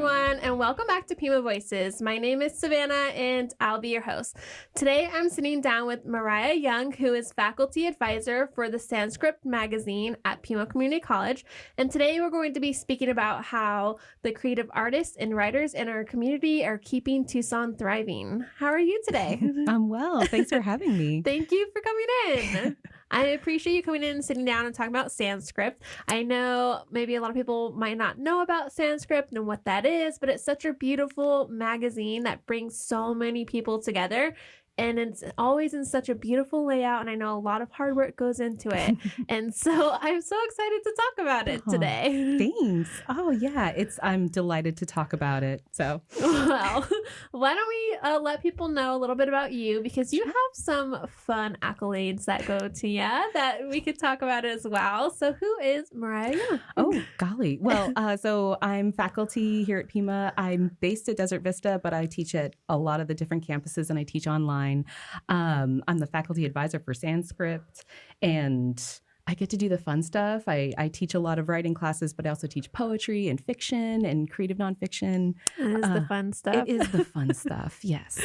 everyone, and welcome back to Pima Voices. My name is Savannah, and I'll be your host. Today, I'm sitting down with Mariah Young, who is faculty advisor for the SandScript magazine at Pima Community College. And today, we're going to be speaking about how the creative artists and writers in our community are keeping Tucson thriving. How are you today? I'm well. Thanks for having me. Thank you for coming in. I appreciate you coming in and sitting down and talking about SandScript. I know maybe a lot of people might not know about SandScript and what that is, but it's such a beautiful magazine that brings so many people together. And it's always in such a beautiful layout. And I know a lot of hard work goes into it. And so I'm so excited to talk about it today. Thanks. Oh, yeah. I'm delighted to talk about it. So, well, why don't we let people know a little bit about you? Because you have some fun accolades that go to you that we could talk about as well. So who is Mariah Young? Oh, golly. Well, so I'm faculty here at Pima. I'm based at Desert Vista, but I teach at a lot of the different campuses and I teach online. I'm the faculty advisor for SandScript, and I get to do the fun stuff. I teach a lot of writing classes, but I also teach poetry and fiction and creative nonfiction. It is the fun stuff. It is the fun stuff, yes.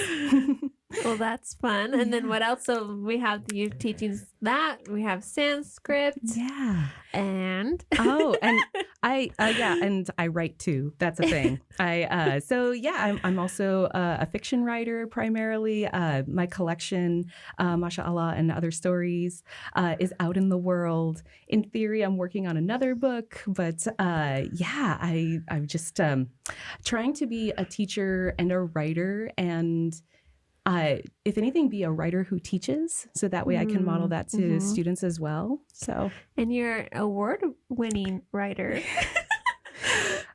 Well, that's fun. And then what else? So we have you teaching that. We have SandScript. Yeah. And and I write too. That's a thing. I'm also a fiction writer primarily. My collection, Masha'allah and Other Stories, is out in the world. In theory, I'm working on another book, but I'm just trying to be a teacher and a writer, and if anything, be a writer who teaches, so that way I can model that to students as well. So, and you're an award-winning writer.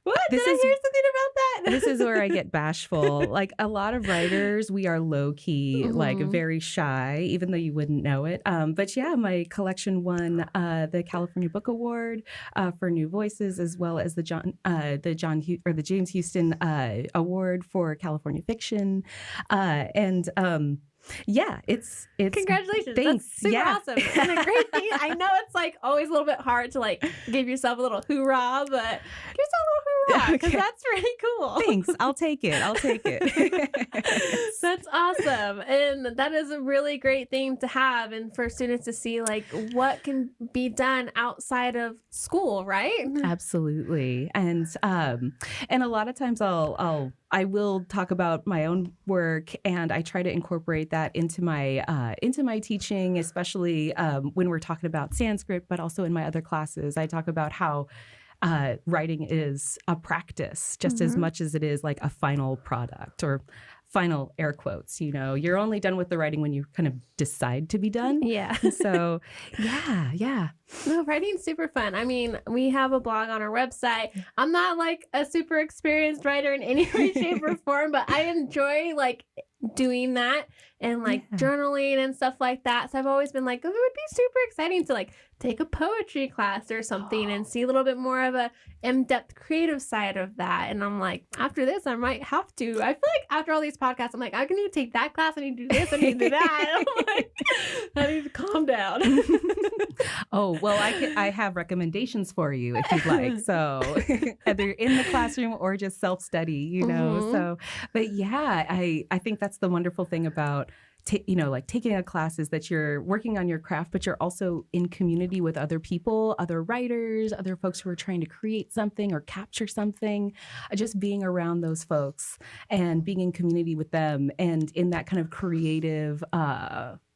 What? Did I hear something about that? This is where I get bashful. Like a lot of writers, we are low-key, like very shy, even though you wouldn't know it. But yeah, my collection won the California Book Award for New Voices, as well as the James Houston Award for California Fiction, it's congratulations. Thanks. That's super awesome. And a great thing. I know it's like always a little bit hard to like give yourself a little hoorah, but give yourself a little hoorah because that's really cool. Thanks. I'll take it. That's awesome. And that is a really great thing to have, and for students to see like what can be done outside of school, right? Absolutely. And a lot of times I will talk about my own work, and I try to incorporate that into my teaching, especially when we're talking about SandScript, but also in my other classes. I talk about how writing is a practice just as much as it is like a final product or final air quotes. You know, you're only done with the writing when you kind of decide to be done. Yeah. So, yeah. No, writing's super fun. I mean, we have a blog on our website. I'm not like a super experienced writer in any way, shape, or form, but I enjoy like doing that and like journaling and stuff like that. So I've always been like, oh, it would be super exciting to like take a poetry class or something and see a little bit more of a in-depth creative side of that. And I'm like, after this, I might have to. I feel like after all these podcasts, I'm like, I need to take that class. I need to do this. I need to do that. I'm like, I need to calm down. Oh, well, I have recommendations for you if you'd like. So either in the classroom or just self-study, you know. So, but yeah, I think that's the wonderful thing about taking a class is that you're working on your craft, but you're also in community with other people, other writers, other folks who are trying to create something or capture something. Just being around those folks and being in community with them and in that kind of creative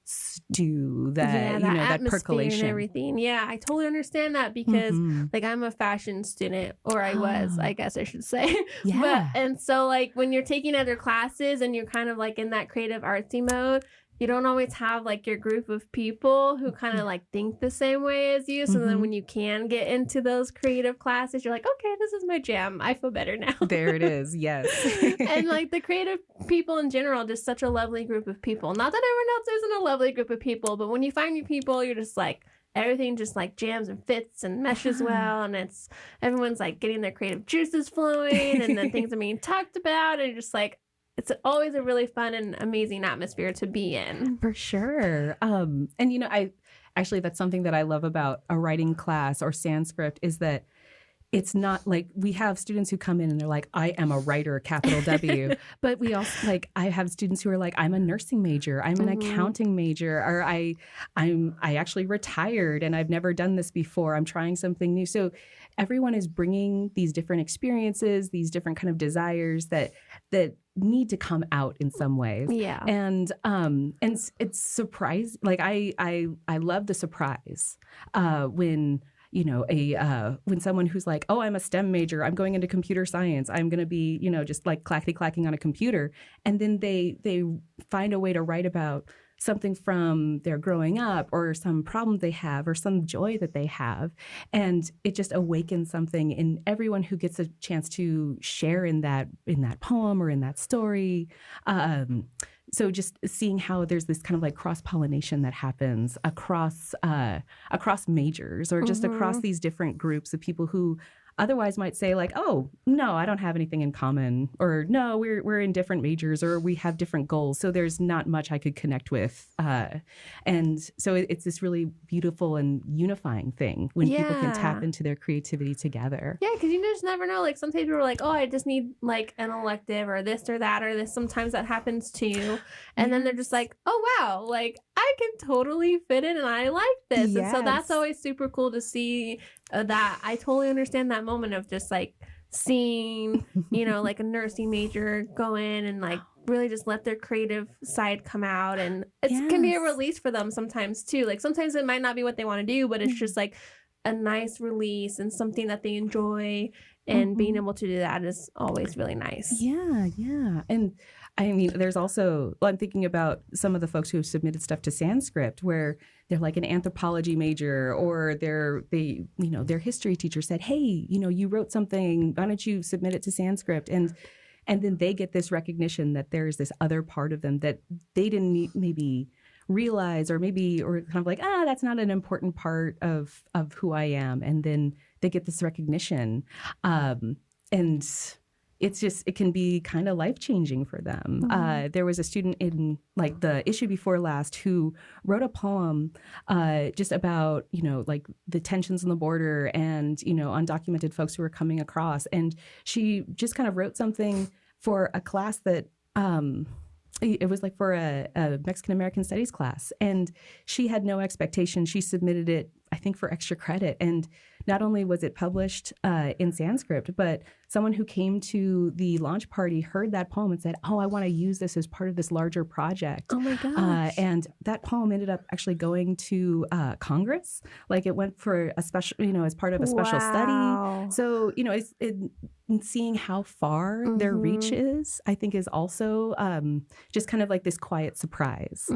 stew, that percolation and everything. Yeah, I totally understand that because like I'm a fashion student, or I was, I guess I should say. Yeah. And so like when you're taking other classes and you're kind of like in that creative artsy mode, you don't always have like your group of people who kind of like think the same way as you. So then when you can get into those creative classes, you're like, okay, this is my jam. I feel better now. There it is. Yes. And like the creative people in general, just such a lovely group of people. Not that everyone else isn't a lovely group of people, but when you find your people, you're just like, everything just like jams and fits and meshes well, and it's everyone's like getting their creative juices flowing, and then things are being talked about, and you're just like, it's always a really fun and amazing atmosphere to be in. For sure. And that's something that I love about a writing class or SandScript is that it's not like we have students who come in and they're like, I am a writer, capital W. But we also like, I have students who are like, I'm a nursing major, I'm an accounting major, or I actually retired and I've never done this before. I'm trying something new. So everyone is bringing these different experiences, these different kind of desires that need to come out in some ways. Yeah. And it's surprise. Like I love the surprise when when someone who's like, oh, I'm a STEM major, I'm going into computer science, I'm going to be, just like clacking on a computer. And then they find a way to write about something from their growing up or some problem they have or some joy that they have. And it just awakens something in everyone who gets a chance to share in that poem or in that story. So just seeing how there's this kind of like cross-pollination that happens across majors or just across these different groups of people who otherwise might say like, oh, no, I don't have anything in common, or no, we're in different majors, or we have different goals. So there's not much I could connect with. And so it's this really beautiful and unifying thing when people can tap into their creativity together. Yeah, because you just never know. Like sometimes people are like, oh, I just need like an elective or this or that or this. Sometimes that happens too. And then they're just like, oh, wow, like I can totally fit in and I like this. Yes. And so that's always super cool to see that. I totally understand that moment of just like seeing, like a nursing major go in and like really just let their creative side come out. And it can be a release for them sometimes too. Like sometimes it might not be what they want to do, but it's just like a nice release and something that they enjoy. And being able to do that is always really nice. Yeah. And I mean, there's also, I'm thinking about some of the folks who have submitted stuff to SandScript where they're like an anthropology major, or their history teacher said, hey, you wrote something, why don't you submit it to SandScript? And then they get this recognition that there's this other part of them that they didn't maybe realize, or kind of like, that's not an important part of who I am. And then they get this recognition. And it can be kind of life-changing for them. There was a student in like the issue before last who wrote a poem just about, like the tensions on the border and, undocumented folks who were coming across. And she just kind of wrote something for a class that it was like for a Mexican-American studies class. And she had no expectation. She submitted it, I think, for extra credit. And not only was it published in SandScript, but someone who came to the launch party heard that poem and said, oh, I want to use this as part of this larger project. Oh my gosh. And that poem ended up actually going to Congress. Like it went for a special, as part of a special study. So, seeing how far their reach is, I think is also just kind of like this quiet surprise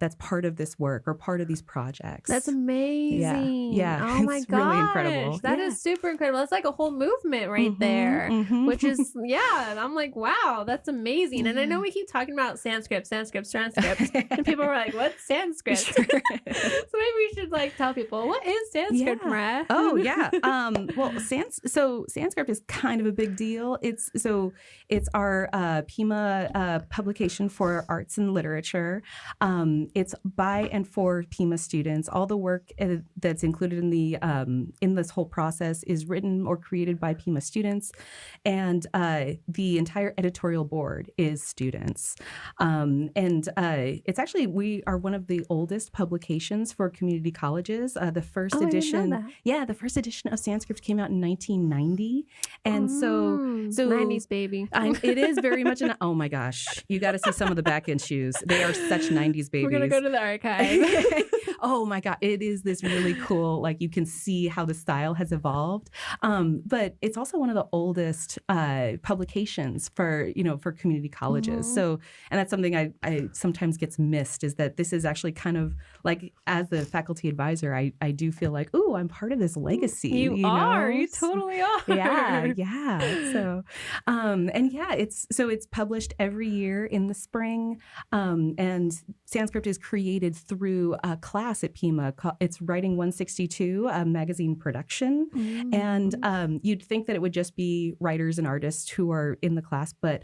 that's part of this work or part of these projects. That's amazing. Yeah. Oh my it's gosh. Really incredible. That is super incredible. That's like a whole movement right there, which is, I'm like, wow, that's amazing. And I know we keep talking about SandScript, and people are like, what's SandScript? So maybe we should like tell people, what is SandScript, Mariah? Oh, yeah. Well, SandScript is kind of a big deal. It's our Pima publication for arts and literature. It's by and for Pima students. All the work that's included in this whole process is written or created by Pima students, and the entire editorial board is students. It's actually, we are one of the oldest publications for community colleges. The first edition of SandScript came out in 1990, and so 90s baby. It is very much oh my gosh, you got to see some of the back end shoes. They are such 90s babies. We're gonna go to the archive. Oh my God, it is this really cool, like you can see how the style has evolved. But it's also one of the oldest publications for community colleges. So, and that's something I sometimes gets missed, is that this is actually kind of like, as the faculty advisor, I do feel like, ooh, I'm part of this legacy. You totally are. Yeah. So, it's published every year in the spring. And SandScript is created through a class at Pima. It's Writing 162, a magazine production. And you'd think that it would just be writers and artists who are in the class, but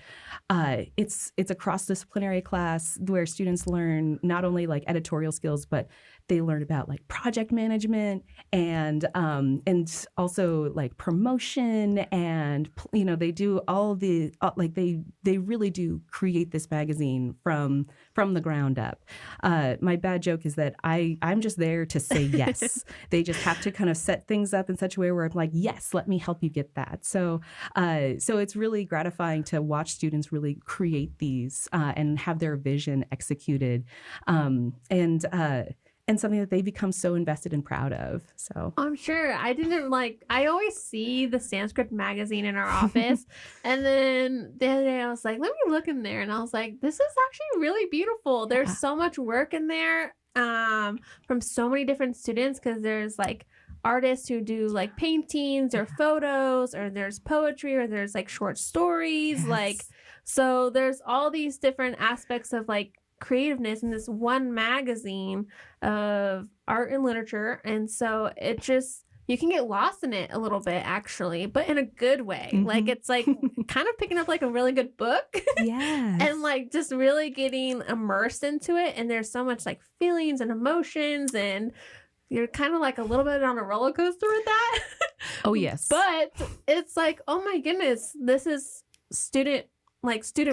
it's a cross-disciplinary class where students learn not only like editorial skills, but they learn about like project management and also like promotion, and they do all the like they really do create this magazine from the ground up. My bad joke is that I'm just there to say yes. They just have to kind of set things up in such a way where I'm like, yes, let me help you get that. So it's really gratifying to watch students really create these and have their vision executed, and something that they become so invested and proud of. So I'm sure. I always see the SandScript magazine in our office. And then the other day I was like, let me look in there. And I was like, this is actually really beautiful. There's so much work in there from so many different students, because there's like artists who do like paintings or photos, or there's poetry, or there's like short stories. Like, so there's all these different aspects of like creativeness in this one magazine of art and literature. And so it just, you can get lost in it a little bit, actually, but in a good way. Like, it's like kind of picking up like a really good book. And like just really getting immersed into it. And there's so much like feelings and emotions, and you're kind of like a little bit on a roller coaster with that. Oh, yes. But it's like, oh my goodness, this is student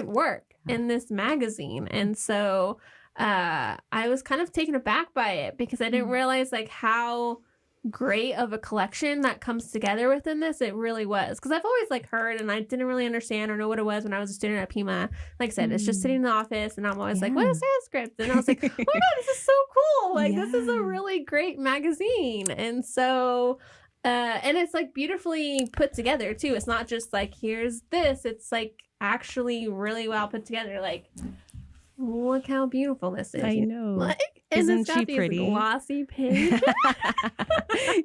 work in this magazine. And so I was kind of taken aback by it, because I didn't realize like how great of a collection that comes together within this. It really was, because I've always like heard, and I didn't really understand or know what it was when I was a student at Pima. Like I said, it's just sitting in the office, and I'm always like, what is SandScript? And I was like, oh my god, this is so cool. Like this is a really great magazine. And so and it's like beautifully put together too. It's not just like, here's this. It's like actually really well put together. Like, look how beautiful this is. I know. Like, isn't she pretty? Glossy pink.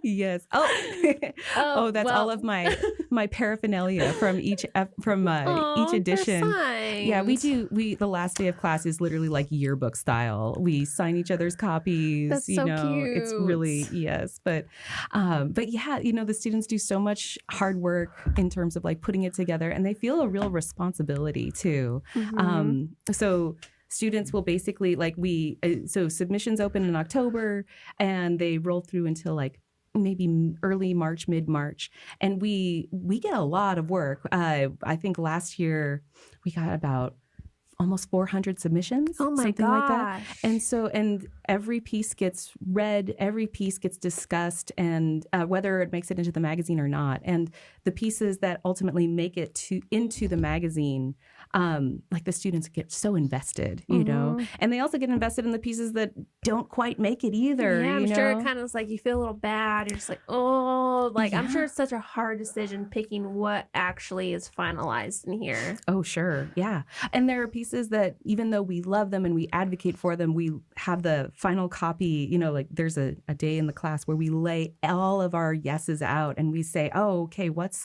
Yes. Oh, that's all of my paraphernalia from each edition. Yeah, we the last day of class is literally like yearbook style. We sign each other's copies. That's so cute. It's really, yes. But yeah, the students do so much hard work in terms of like putting it together, and they feel a real responsibility too. So students will basically so submissions open in October, and they roll through until like maybe early March, mid-March. And we get a lot of work. I think last year we got about almost 400 submissions. Oh my something gosh. like that. And every piece gets read, every piece gets discussed, and whether it makes it into the magazine or not. And the pieces that ultimately make it into the magazine, like the students get so invested, you know, and they also get invested in the pieces that don't quite make it either. Yeah, I'm sure it kind of like you feel a little bad. You're just like, oh, like I'm sure it's such a hard decision picking what actually is finalized in here. Oh, sure. Yeah. And there are pieces that even though we love them and we advocate for them, we have the final copy, like there's a day in the class where we lay all of our yeses out and we say, oh, okay, what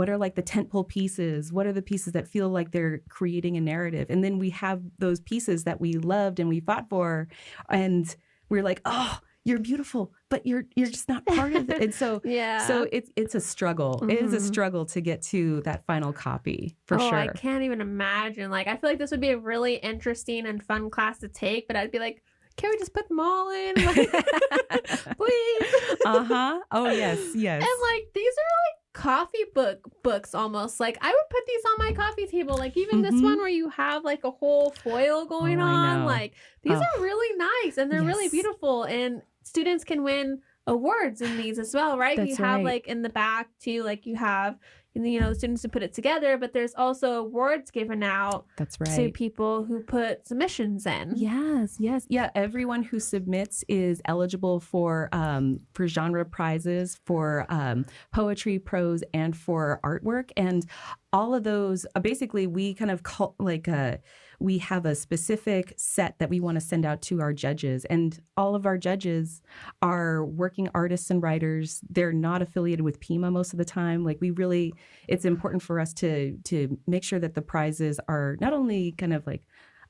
are like the tentpole pieces? What are the pieces that feel like they're creating a narrative? And then we have those pieces that we loved and we fought for, and we're like, oh, you're beautiful, but you're just not part of it. And so so it's a struggle. It is a struggle to get to that final copy for sure. I can't even imagine. Like, I feel like this would be a really interesting and fun class to take, but I'd be like, can we just put them all in? Like, please. Oh, yes. And like, these are like coffee books almost. Like, I would put these on my coffee table. Like, even this one where you have like a whole foil going on. Like, these are really nice, and they're really beautiful, and students can win awards in these as well, right? That's you have like in the back too, like you have, the students who put it together, but there's also awards given out. That's right. To people who put submissions in. Yes. Yeah, everyone who submits is eligible for genre prizes for poetry, prose, and for artwork. And all of those, basically, we kind of call we have a specific set that we want to send out to our judges. And all of our judges are working artists and writers. They're not affiliated with Pima most of the time. Like, it's important for us to make sure that the prizes are not only kind of like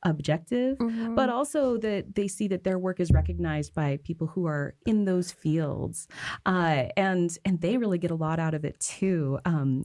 objective, but also that they see that their work is recognized by people who are in those fields. And they really get a lot out of it too.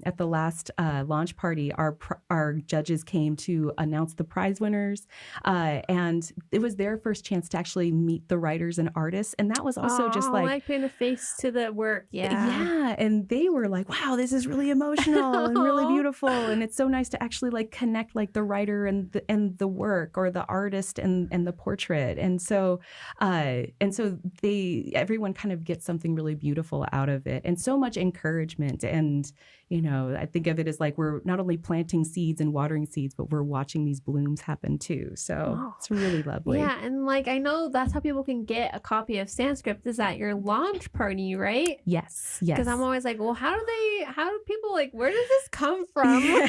At the last launch party, our judges came to announce the prize winners, and it was their first chance to actually meet the writers and artists. And that was also just like putting a face to the work. Yeah. And they were like, wow, this is really emotional and really beautiful. And it's so nice to actually like connect like the writer and the work, or the artist and the portrait. And so everyone kind of gets something really beautiful out of it, and so much encouragement. And, I think of it as like we're not only planting seeds and watering seeds, but we're watching these blooms happen too. So it's really lovely. Yeah. And like, I know that's how people can get a copy of SandScript is at your launch party, right? Yes. Because I'm always like, well, how do people like, where does this come from?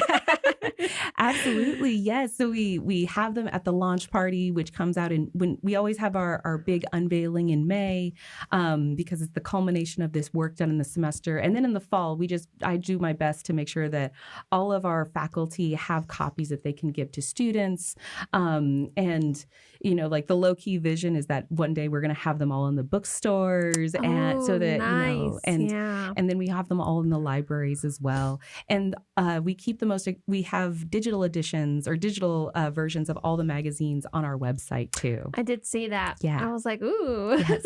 Absolutely. Yes. So we have them at the launch party, which comes out when we always have our big unveiling in May, because it's the culmination of this work done in the semester. And then in the fall, I do my best to make sure that all of our faculty have copies that they can give to students. And, like the low key vision is that one day we're going to have them all in the bookstores, and so that, nice. And then we have them all in the libraries as well. And we have digital editions or digital versions of all the magazines on our website too. I did see that. Yeah. I was like, ooh. Yes.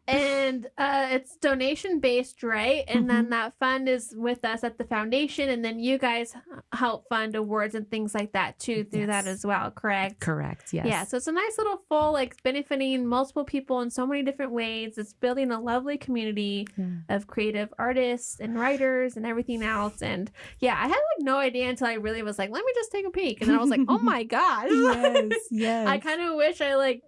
And it's donation based, right? And then that fund is with us at the foundation, and then you guys help fund awards and things like that too through that as well, correct? Correct, yes. Yeah, so it's a nice little full, like benefiting multiple people in so many different ways. It's building a lovely community of creative artists and writers and everything else. And yeah, I had like no idea until I really was like, let me just take a peek. And then I was like, oh my gosh. Yes. I kind of wish I like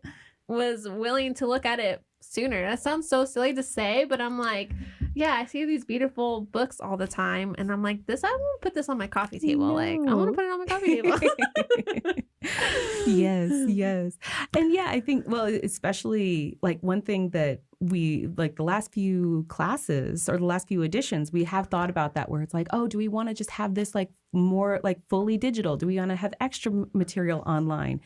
was willing to look at it sooner. That sounds so silly to say, but I'm like, yeah, I see these beautiful books all the time, and I'm like, I want to put this on my coffee table. Like, I want to put it on my coffee table. Yes. And yeah, I think, well, especially like one thing that we like the last few classes or the last few editions, we have thought about that, where it's like, oh, do we want to just have this like more like fully digital? Do we want to have extra material online?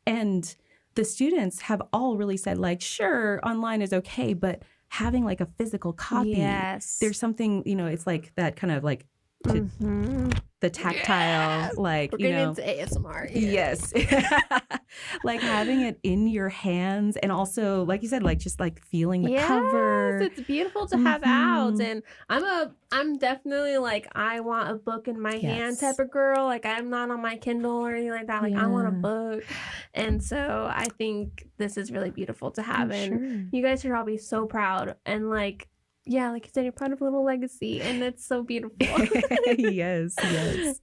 And the students have all really said like, sure, online is okay, but having like a physical copy, there's something, it's like that kind of like the tactile, like, we're getting into ASMR here. Yes. Like having it in your hands, and also, like you said, like just like feeling the cover. It's beautiful to have out. And I'm definitely like, I want a book in my hand type of girl. Like, I'm not on my Kindle or anything like that. Like, I want a book. And so I think this is really beautiful to have. And you guys should all be so proud. And like you said, you're part of a little legacy, and it's so beautiful. Yes.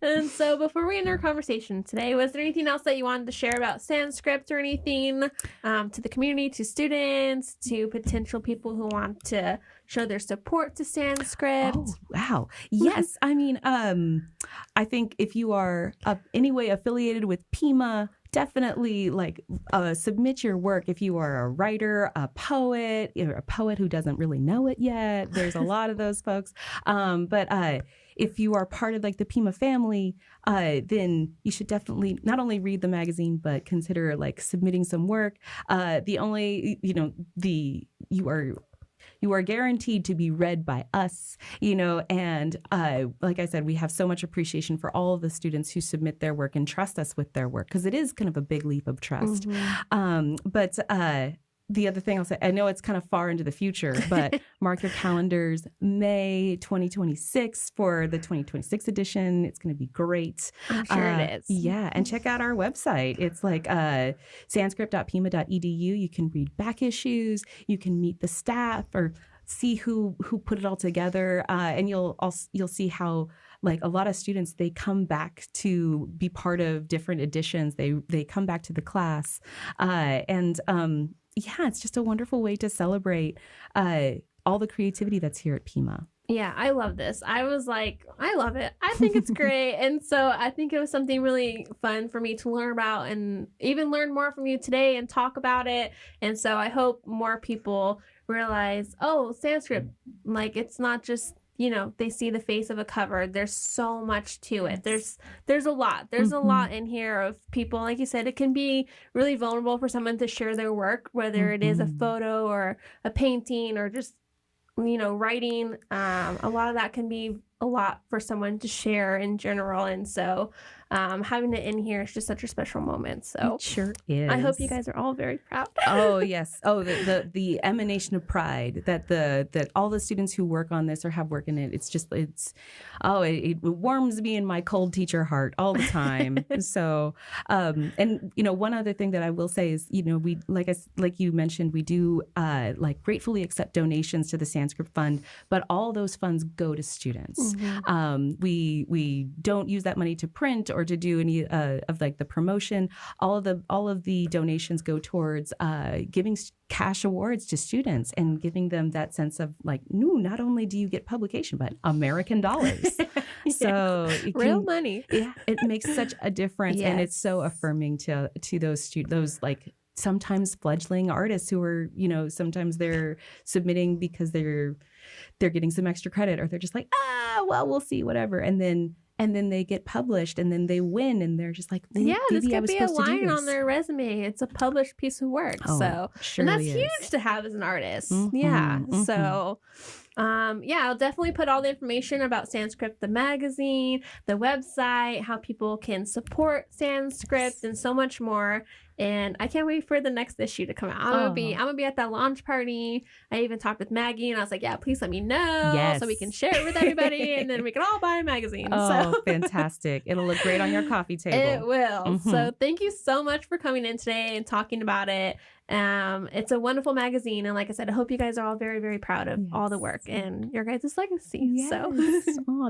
And so before we end our conversation today, was there anything else that you wanted to share about SandScript or anything to the community, to students, to potential people who want to show their support to SandScript? Oh, wow. Yes. I mean, I think if you are any way affiliated with Pima, definitely like submit your work. If you are a writer, a poet who doesn't really know it yet, there's a lot of those folks. But if you are part of like the Pima family, then you should definitely not only read the magazine, but consider like submitting some work. You are guaranteed to be read by us, and like I said, we have so much appreciation for all of the students who submit their work and trust us with their work, because it is kind of a big leap of trust. But the other thing I'll say, I know it's kind of far into the future, but mark your calendars, May 2026 for the 2026 edition. It's going to be great. I'm sure it is. Yeah. And check out our website. It's like sandscript.pima.edu. You can read back issues. You can meet the staff or see who put it all together. And you'll see how like a lot of students, they come back to be part of different editions. They come back to the class. Yeah, it's just a wonderful way to celebrate all the creativity that's here at Pima. Yeah, I love this. I was like, I love it. I think it's great. And so I think it was something really fun for me to learn about, and even learn more from you today and talk about it. And so I hope more people realize, oh, SandScript, like it's not just they see the face of a cover. There's so much to it. There's a lot. There's a lot in here of people. Like you said, it can be really vulnerable for someone to share their work, whether it is a photo or a painting or just, writing. A lot of that can be a lot for someone to share in general. And so having it in here is just such a special moment. So it sure is. I hope you guys are all very proud. Oh, yes. Oh, the emanation of pride that all the students who work on this or have work in it, it warms me in my cold teacher heart all the time. So, and one other thing that I will say is, we, like you mentioned, we do gratefully accept donations to the SandScript Fund, but all those funds go to students. We don't use that money to print or to do any of the promotion. All of the donations go towards giving cash awards to students and giving them that sense of not only do you get publication, but American dollars. So real money. Yeah, it makes such a difference, and it's so affirming to those sometimes fledgling artists who are, sometimes they're submitting because they're getting some extra credit, or they're just we'll see, whatever, and then they get published, and then they win, and they're just like, this could be a line on their resume. It's a published piece of work. And that's huge to have as an artist. So I'll definitely put all the information about SandScript, the magazine, the website, how people can support SandScript, and so much more. And I can't wait for the next issue to come out. I'm gonna be at that launch party. I even talked with Maggie, and I was like, please let me know so we can share it with everybody, and then we can all buy a magazine. Fantastic. It'll look great on your coffee table. It will. So thank you so much for coming in today and talking about it. It's a wonderful magazine, and like I said, I hope you guys are all very, very proud of all the work and your guys' legacy. So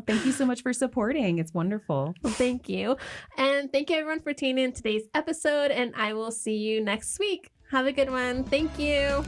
thank you so much for supporting. It's wonderful. Well, thank you. And thank you everyone for tuning in today's episode, and I will see you next week. Have a good one. Thank you.